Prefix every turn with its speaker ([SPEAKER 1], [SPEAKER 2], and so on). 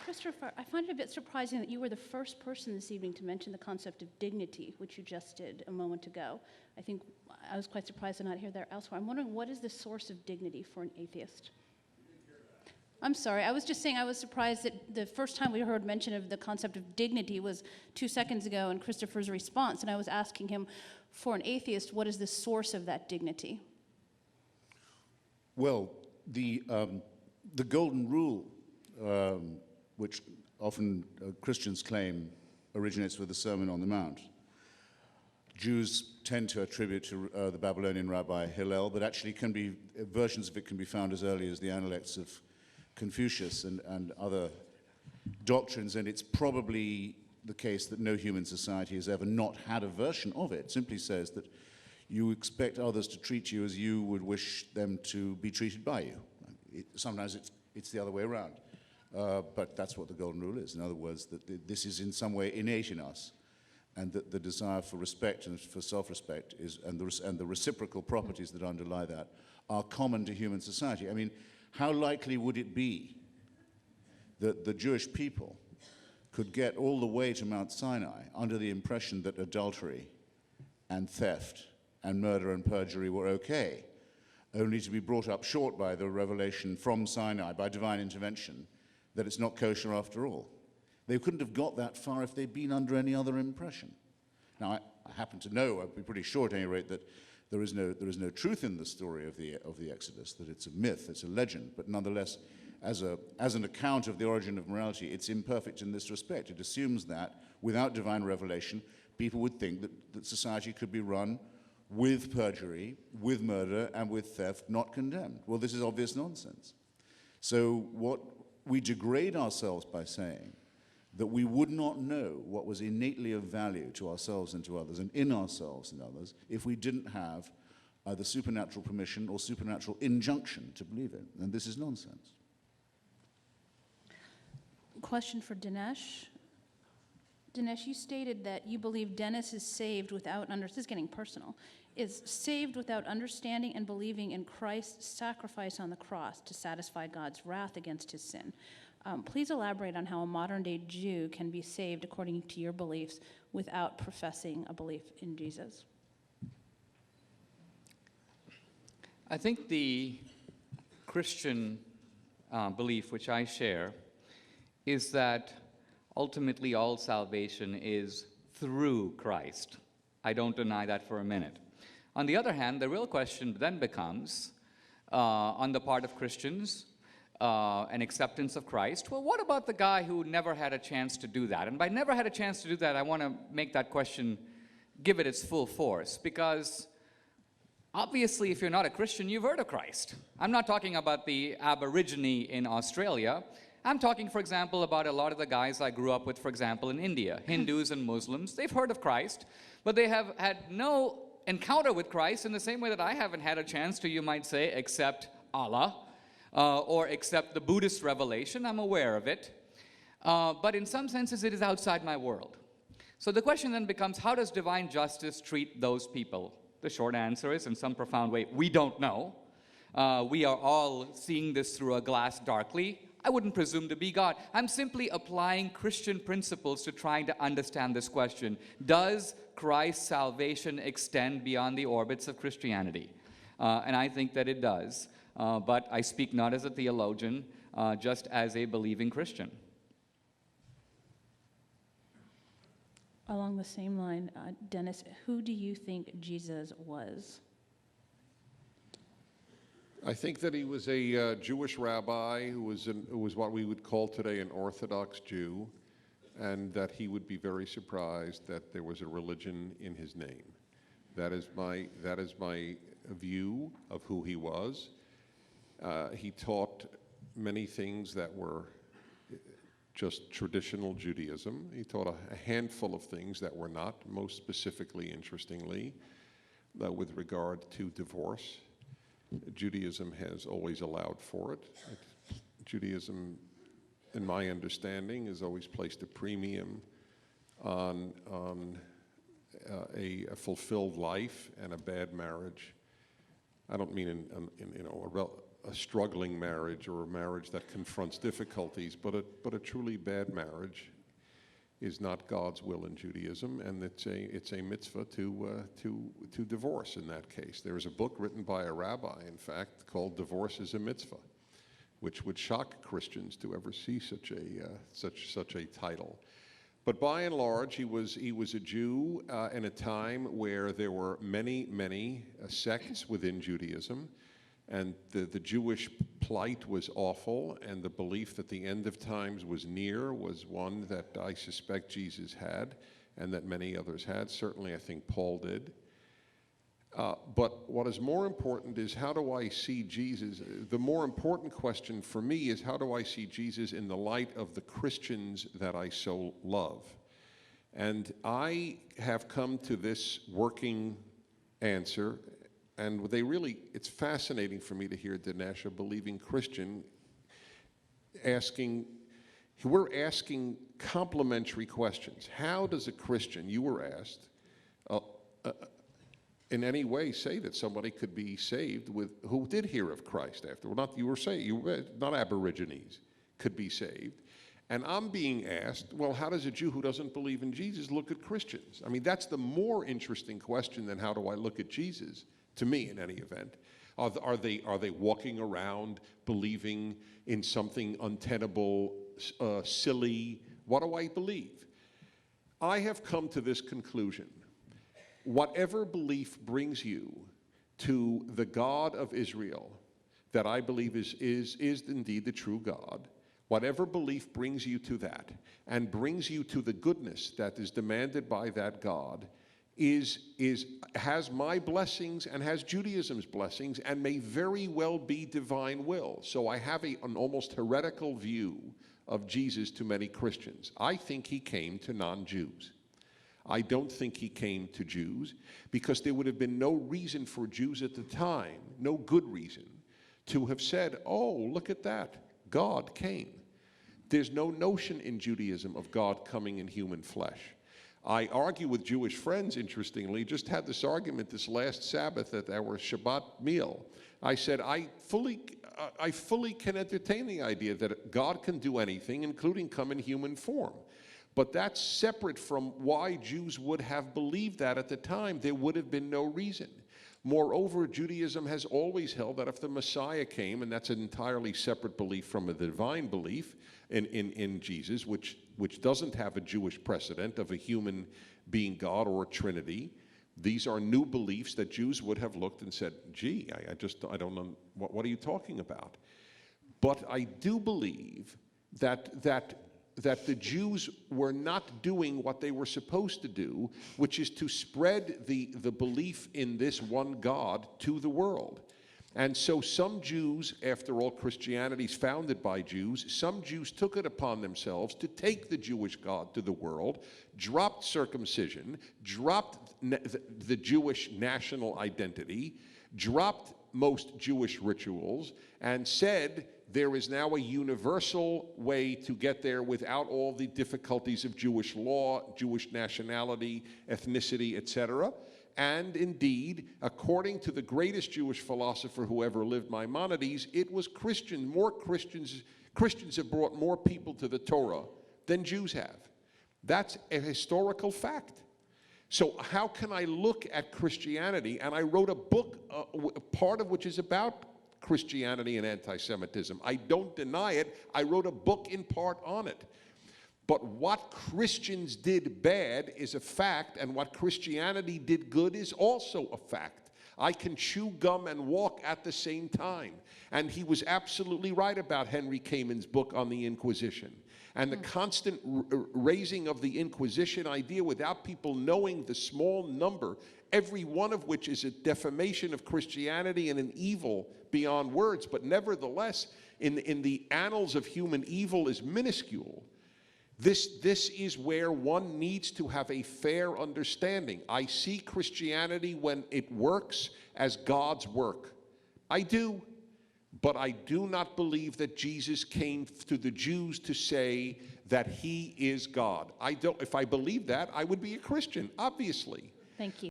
[SPEAKER 1] Christopher, I find it a bit surprising that you were the first person this evening to mention the concept of dignity, which you just did a moment ago. I think I was quite surprised to not hear that elsewhere. I'm wondering, what is the source of dignity for an atheist? I'm sorry, I was just saying I was surprised that the first time we heard mention of the concept of dignity was 2 seconds ago in Christopher's response, and I was asking him, for an atheist, what is the source of that dignity?
[SPEAKER 2] Well, the golden rule, which often Christians claim originates with the Sermon on the Mount. Jews tend to attribute to the Babylonian rabbi Hillel, but actually versions of it can be found as early as the Analects of Confucius and other doctrines, and it's probably the case that no human society has ever not had a version of it. It simply says that you expect others to treat you as you would wish them to be treated by you. Sometimes it's the other way around. But that's what the golden rule is. In other words, that this is in some way innate in us, and that the desire for respect and for self-respect and the reciprocal properties that underlie that are common to human society. I mean, how likely would it be that the Jewish people could get all the way to Mount Sinai under the impression that adultery and theft and murder and perjury were okay, only to be brought up short by the revelation from Sinai, by divine intervention, that it's not kosher after all? They couldn't have got that far if they'd been under any other impression. Now, I happen to know, I'd be pretty sure at any rate, that there is no truth in the story of the Exodus, that it's a myth, it's a legend, but nonetheless, as an account of the origin of morality, it's imperfect in this respect. It assumes that, without divine revelation, people would think that society could be run with perjury, with murder, and with theft, not condemned. Well, this is obvious nonsense. So we degrade ourselves by saying that we would not know what was innately of value to ourselves and to others, and in ourselves and others, if we didn't have either supernatural permission or supernatural injunction to believe it. And this is nonsense.
[SPEAKER 1] Question for Dinesh. Dinesh, you stated that you believe Dennis is saved without, this is getting personal, is saved without understanding and believing in Christ's sacrifice on the cross to satisfy God's wrath against his sin. Please elaborate on how a modern-day Jew can be saved according to your beliefs without professing a belief in Jesus.
[SPEAKER 3] I think the Christian belief, which I share, is that ultimately all salvation is through Christ. I don't deny that for a minute. On the other hand, the real question then becomes, on the part of Christians, an acceptance of Christ. Well, what about the guy who never had a chance to do that? And by never had a chance to do that, I want to make that question, give it its full force, because obviously, if you're not a Christian, you've heard of Christ. I'm not talking about the Aborigine in Australia. I'm talking, for example, about a lot of the guys I grew up with, for example, in India, Hindus and Muslims. They've heard of Christ, but they have had no encounter with Christ in the same way that I haven't had a chance to, you might say, accept Allah or accept the Buddhist revelation. I'm aware of it. But in some senses, it is outside my world. So the question then becomes, how does divine justice treat those people? The short answer is, in some profound way, we don't know. We are all seeing this through a glass darkly. I wouldn't presume to be God. I'm simply applying Christian principles to trying to understand this question. Does Christ's salvation extend beyond the orbits of Christianity? And I think that it does. But I speak not as a theologian, just as a believing Christian.
[SPEAKER 1] Along the same line, Dennis, who do you think Jesus was?
[SPEAKER 4] I think that he was a Jewish rabbi who was what we would call today an Orthodox Jew, and that he would be very surprised that there was a religion in his name. That is my view of who he was. He taught many things that were just traditional Judaism. He taught a handful of things that were not, most specifically, interestingly, with regard to divorce. Judaism has always allowed for it. Judaism, in my understanding, has always placed a premium on a fulfilled life and a bad marriage. I don't mean a struggling marriage or a marriage that confronts difficulties, but a truly bad marriage is not God's will in Judaism, and it's a mitzvah to divorce in that case. There is a book written by a rabbi, in fact, called "Divorce is a Mitzvah," which would shock Christians to ever see such a title. But by and large, he was a Jew in a time where there were many sects within Judaism, and the Jewish plight was awful, and the belief that the end of times was near was one that I suspect Jesus had, and that many others had. Certainly, I think Paul did. But what is more important is, how do I see Jesus? The more important question for me is, how do I see Jesus in the light of the Christians that I so love? And I have come to this working answer, and it's fascinating for me to hear Dinesh, a believing Christian, we're asking complementary questions. How does a Christian, you were asked, in any way say that somebody could be saved who did hear of Christ after? Well, not Aborigines could be saved. And I'm being asked, well, how does a Jew who doesn't believe in Jesus look at Christians? I mean, that's the more interesting question than how do I look at Jesus, to me in any event. Are they walking around believing in something untenable, silly? What do I believe? I have come to this conclusion. Whatever belief brings you to the God of Israel, that I believe is indeed the true God, whatever belief brings you to that and brings you to the goodness that is demanded by that God has my blessings and has Judaism's blessings and may very well be divine will. So I have an almost heretical view of Jesus to many Christians. I think he came to non-Jews. I don't think he came to Jews, because there would have been no reason for Jews at the time, no good reason, to have said, oh, look at that, God came. There's no notion in Judaism of God coming in human flesh. I argue with Jewish friends, interestingly, just had this argument this last Sabbath at our Shabbat meal. I said, I fully can entertain the idea that God can do anything, including come in human form. But that's separate from why Jews would have believed that at the time. There would have been no reason. Moreover, Judaism has always held that if the Messiah came, and that's an entirely separate belief from a divine belief in Jesus, which doesn't have a Jewish precedent of a human being God or a Trinity. These are new beliefs that Jews would have looked and said, gee, I don't know, what are you talking about? But I do believe that the Jews were not doing what they were supposed to do, which is to spread the belief in this one God to the world. And so some Jews, after all, Christianity is founded by Jews, some Jews took it upon themselves to take the Jewish God to the world, dropped circumcision, dropped the Jewish national identity, dropped most Jewish rituals, and said, there is now a universal way to get there without all the difficulties of Jewish law, Jewish nationality, ethnicity, etc. And indeed, according to the greatest Jewish philosopher who ever lived, Maimonides, it was Christians have brought more people to the Torah than Jews have. That's a historical fact. So how can I look at Christianity? And I wrote a book, part of which is about Christianity and anti-Semitism. I don't deny it. I wrote a book in part on it. But what Christians did bad is a fact, and what Christianity did good is also a fact. I can chew gum and walk at the same time. And he was absolutely right about Henry Kamin's book on the Inquisition. And the constant raising of the Inquisition idea without people knowing the small number, every one of which is a defamation of Christianity and an evil beyond words, but nevertheless, in the annals of human evil is minuscule. This is where one needs to have a fair understanding. I see Christianity when it works as God's work. I do. But I do not believe that Jesus came to the Jews to say that he is God. If I believed that, I would be a Christian, obviously.
[SPEAKER 1] Thank you.